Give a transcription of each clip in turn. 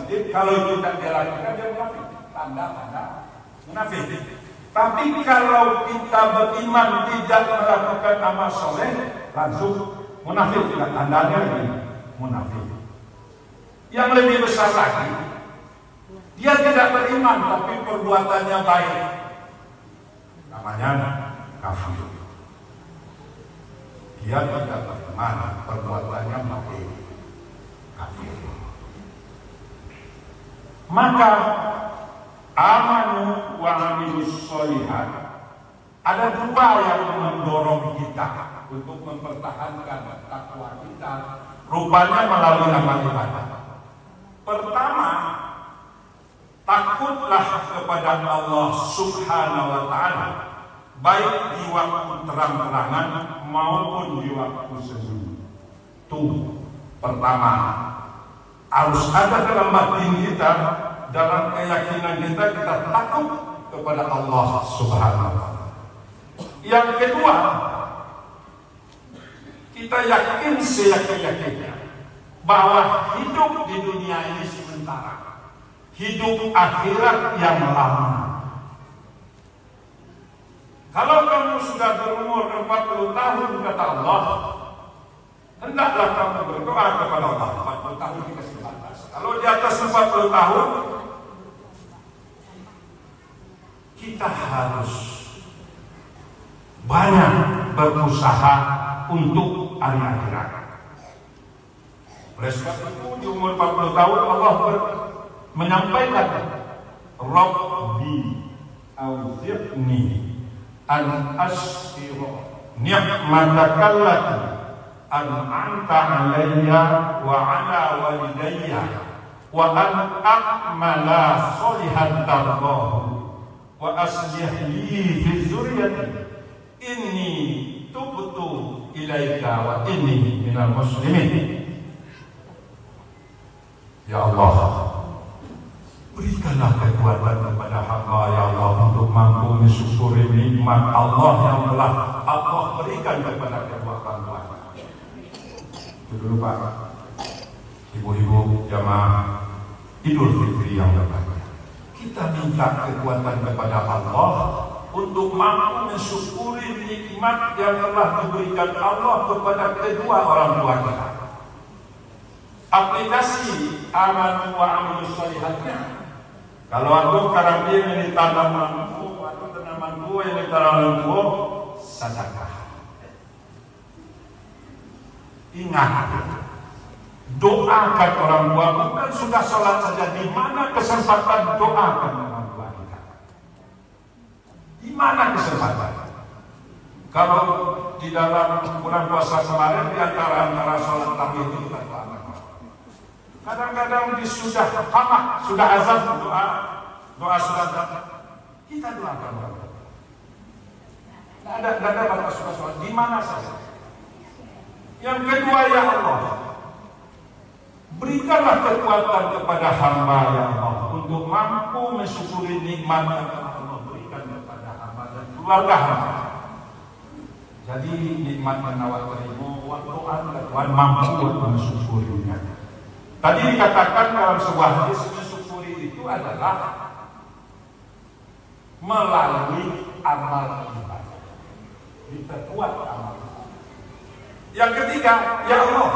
positif. Kalau tidak dia lakukan, dia munafik. Tanda-tanda munafik. Tapi kalau kita beriman tidak melakukan amal soleh, langsung munafik. Tandanya lagi munafik. Yang lebih besar lagi, dia tidak beriman tapi perbuatannya baik, namanya kafir. Dia tidak beriman, perbuatannya baik, kafir. Maka amanu wa amilus sholihat, ada dua yang mendorong kita untuk mempertahankan takwa kita, rupanya melalui amal ibadah. Pertama, takutlah kepada Allah Subhanahu wa ta'ala, baik di waktu terang-terangan maupun di waktu sembunyi. Itu pertama, harus ada dalam batin kita, dalam keyakinan kita takut kepada Allah Subhanahu wa ta'ala. Yang kedua, kita yakin seyakin-yakinnya bahwa hidup di dunia ini sementara, hidup akhirat yang lama. Kalau kamu sudah berumur 40 tahun, kata Allah, hendaklah kamu berdoa kepada Allah. 40 tahun dikasih batas. Kalau di atas 40 tahun, kita harus banyak berusaha untuk hari akhirat. Oleh sebab itu di umur 40 tahun Allah menyampaikan, Rabbi auzi'ni an ashkura ni'mataka allati an'amta 'alayya wa 'ala walidayya wa an a'mala sholihan tardahu wa aslih li fi dzurriyyati inni tubtu ilaika wa inni minal muslimin. Ya Allah, berikanlah kekuatan kepada hamba ya Allah untuk mampu mensyukuri nikmat Allah yang telah Allah berikan kepada kedua orang tua. Itu dulu Pak, ibu-ibu jamaah Idul Fitri yang berbahagia. Kita minta kekuatan kepada Allah untuk mampu mensyukuri nikmat yang telah diberikan Allah kepada kedua orang tua kita. Aplikasi amanu wa amilus sholihatnya, kalau aku karambi ini tanamanku, aku tanamanku ini tanamanku, sedekah. Ingat, doakan orang tua, bukan sudah sholat saja. Di mana kesempatan doakan orang tua kita? Di mana kesempatan? Kalau di dalam bulan puasa kemarin, di antara sholat tarawih itu kita doakan. Kadang-kadang sudah hamah, sudah azan, doa sudah datang, kita doakan orang. Tidak ada batas sholat di mana saja. Yang kedua, ya Allah, berikanlah kekuatan kepada hamba ya Allah untuk mampu mensyukuri nikmat yang Allah berikan kepada hamba dan keluarga hamba. Jadi nikmat yang Allah terima, Tuhan mampu untuk mensyukurinya. Tadi dikatakan dalam sebuah hadis, mensyukuri itu adalah melalui amal ibadah. Diperkuat amal ibadah. Yang ketiga, ya Allah,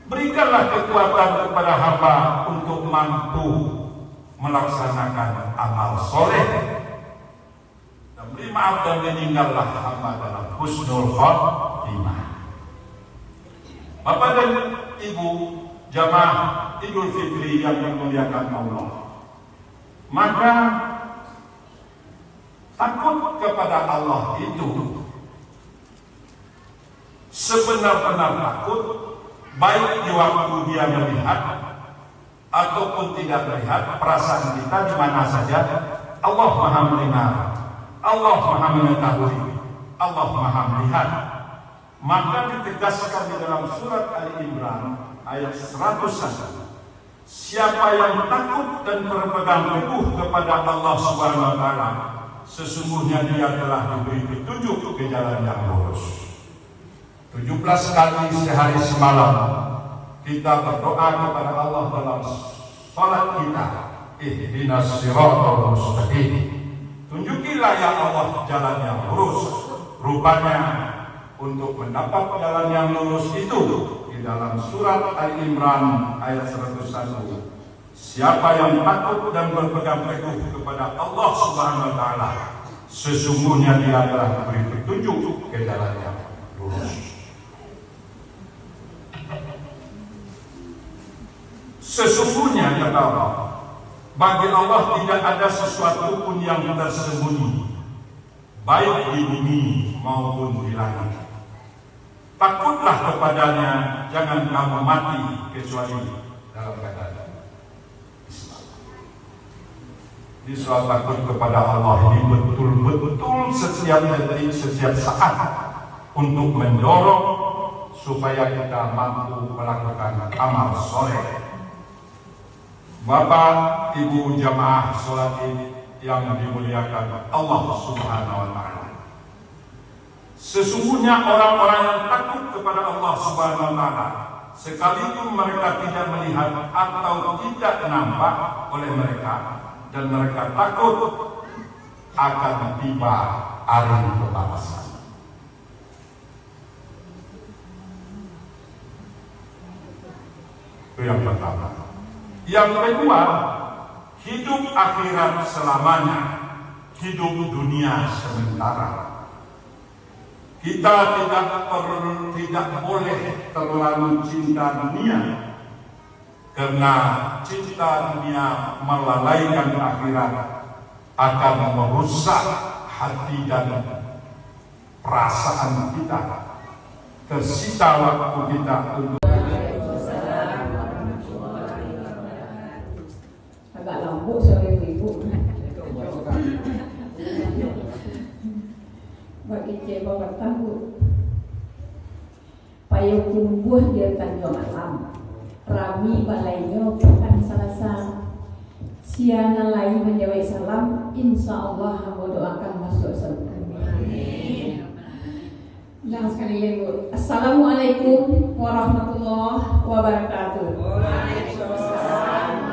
berikanlah kekuatan kepada hamba untuk mampu melaksanakan amal soleh. Dan beri maaf dan meninggallah hamba dalam husnul khotimah. Bapak dan Ibu jamaah Idul Fitri yang dimuliakan Allah, maka takut kepada Allah itu sebenar-benar takut, baik di waktu dia melihat ataupun tidak melihat. Perasaan kita di mana saja, Allah Maha mendengar, Allah Maha mengetahui, Allah Maha melihat. Maka ditegaskan di dalam surat Ali Imran ayat 101, siapa yang takut dan berpegang teguh kepada Allah Subhanahu wa ta'ala, sesungguhnya dia telah diberi petunjuk ke jalan yang lurus. 17 kali sehari semalam kita berdoa kepada Allah dalam salat kita, ihdinas siratal mustaqim. Tunjukilah ya Allah jalan yang lurus. Rupanya untuk mendapat jalan yang lurus itu di dalam surat Al-Imran ayat 101. Siapa yang takut dan berpegang teguh kepada Allah Subhanahu wa taala, sesungguhnya dia telah diberi petunjuk ke jalan yang lurus. Sesungguhnya kata Allah, bagi Allah tidak ada sesuatu pun yang tersembunyi, baik di bumi maupun di langit. Takutlah kepadanya, jangan kamu mati kecuali dalam keadaan Islam. Di soal takut kepada Allah ini betul-betul setiap detik, setiap saat untuk mendorong supaya kita mampu melakukan amal soleh. Bapak, Ibu jamaah sholat yang dimuliakan Allah Subhanahu wa taala. Sesungguhnya orang-orang yang takut kepada Allah Subhanahu wa taala, sekalipun mereka tidak melihat atau tidak nampak oleh mereka, dan mereka takut akan tiba hari pembalasan. Itu yang pertama. Yang kedua, hidup akhirat selamanya, hidup dunia sementara. Kita tidak boleh terlalu cinta dunia, karena cinta dunia melalaikan akhirat, akan merusak hati dan perasaan kita, tersita waktu kita untuk agak lambuk suara ibu. Bagi cewek bapak tahu payung tumbuh dia tanjung alam, rami balainya bukan salasa. Siana lain menjawab salam, insya Allah hamba doakan masuk surga. Ulang sekali ya Bu. Assalamualaikum warahmatullahi wabarakatuh. Waalaikumsalam.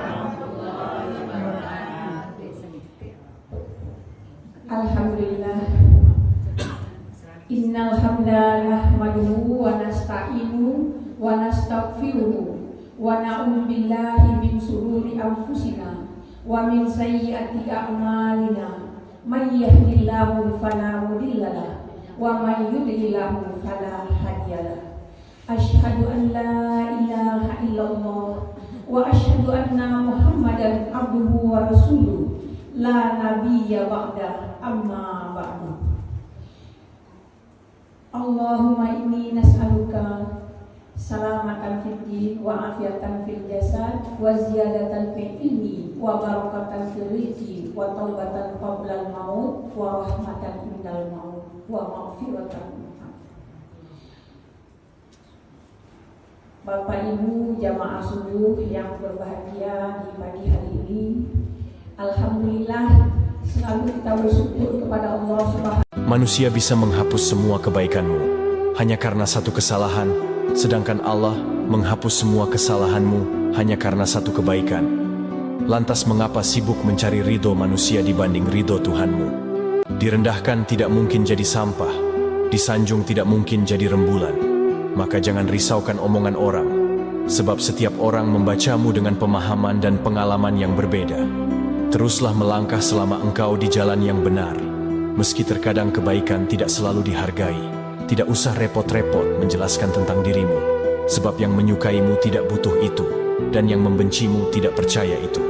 Alhamdulillah. Innal hamda nahmaduhu wa nasta'inu wa nastaghfiruhu wa na'udzu billahi min shururi anfusina wa min sayyiati a'malina. May yahdihillahu fala mudilla lahu wa may yudlilhu fala hadiyalah. Asyhadu an la ilaha illallah wa asyhadu anna Muhammadan abduhu wa rasuluh. La nabiyya ba'da, amma ba'du. Allahumma inni nas'aluka salamatan fid din wa afiatan fil jasad wa ziyadatan fil ilmi wa barakatan fil rizqi wa taubatan qabla al maut wa rahmatan indal maut wa maghfiratan. Bapak Ibu jamaah subuh yang berbahagia di pagi hari ini, alhamdulillah selalu kita bersyukur kepada Allah Subhanahu. Manusia bisa menghapus semua kebaikanmu hanya karena satu kesalahan, sedangkan Allah menghapus semua kesalahanmu hanya karena satu kebaikan. Lantas mengapa sibuk mencari ridho manusia dibanding ridho Tuhanmu? Direndahkan tidak mungkin jadi sampah, disanjung tidak mungkin jadi rembulan. Maka jangan risaukan omongan orang, sebab setiap orang membacamu dengan pemahaman dan pengalaman yang berbeda. Teruslah melangkah selama engkau di jalan yang benar. Meski terkadang kebaikan tidak selalu dihargai, tidak usah repot-repot menjelaskan tentang dirimu, sebab yang menyukaimu tidak butuh itu, dan yang membencimu tidak percaya itu.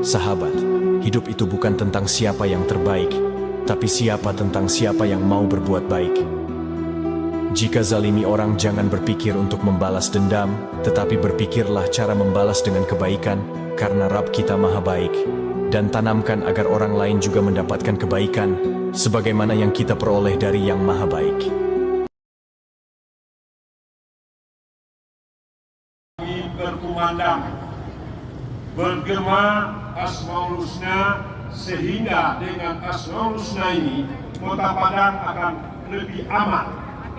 Sahabat, hidup itu bukan tentang siapa yang terbaik, tapi tentang siapa yang mau berbuat baik. Jika zalimi orang, jangan berpikir untuk membalas dendam, tetapi berpikirlah cara membalas dengan kebaikan, karena Rabb kita maha baik. Dan tanamkan agar orang lain juga mendapatkan kebaikan, sebagaimana yang kita peroleh dari yang maha baik. Berkumandang, bergema Asmaul Husna, sehingga dengan Asmaul Husna ini Kota Padang akan lebih aman.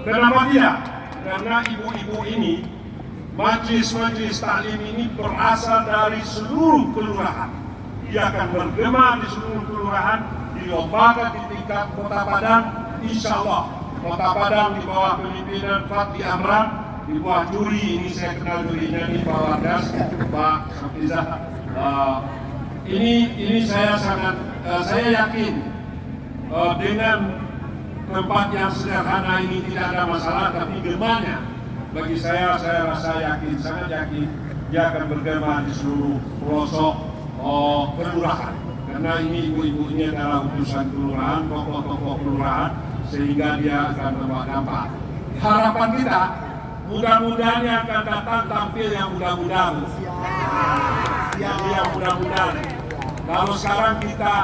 Kenapa tidak? Karena ibu-ibu ini Majlis-majlis taklim ini berasal dari seluruh kelurahan. Ia akan bergema di seluruh kelurahan, dilombakan di tingkat Kota Padang. Insya Allah Kota Padang di bawah kepemimpinan Fatli Amran, di bawah juri, ini saya kenal jurinya, ini Pak Wardas, Pak Safizah. Ini saya yakin dengan tempat yang sederhana ini tidak ada masalah, tapi gemanya bagi saya rasa yakin, sangat yakin dia akan bergema di seluruh pelosok kelurahan. Karena ini ibu-ibu ini adalah utusan kelurahan, tokoh-tokoh kelurahan, sehingga dia akan membawa dampak. Harapan kita, mudah-mudahan yang akan datang tampil yang mudah-mudahan. Yang mudah-mudahan. Kalau sekarang kita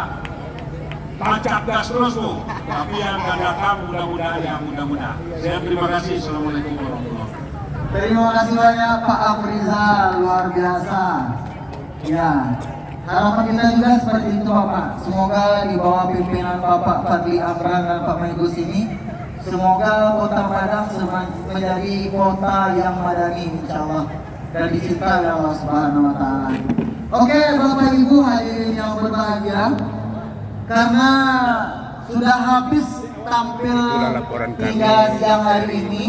tancap gas terus tuh, tapi yang akan datang mudah-mudahan yang mudah-mudahan. Saya terima kasih. Assalamualaikum warahmatullahi wabarakatuh. Terima kasih banyak Pak Afrizal, luar biasa. Ya, harapan kita juga seperti itu Bapak. Semoga di bawah pimpinan Bapak Fadli Amran dan Pak Mengus ini, semoga Kota Padang menjadi kota yang madani insyaallah dan dicintai Allah Subhanahu wa taala. Oke, Bapak Ibu hadirin yang berbahagia, karena sudah habis tampil hingga siang hari ini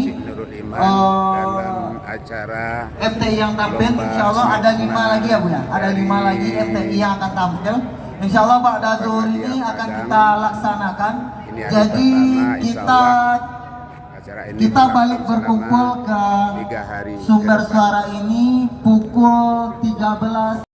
dalam acara FTI yang tampil, insya Allah ada 5 lagi ya Bu ya, ada 5 lagi FTI yang akan tampil. Insya Allah Pak Dazur ini akan kita laksanakan. Jadi kita balik berkumpul ke sumber suara ini pukul 13.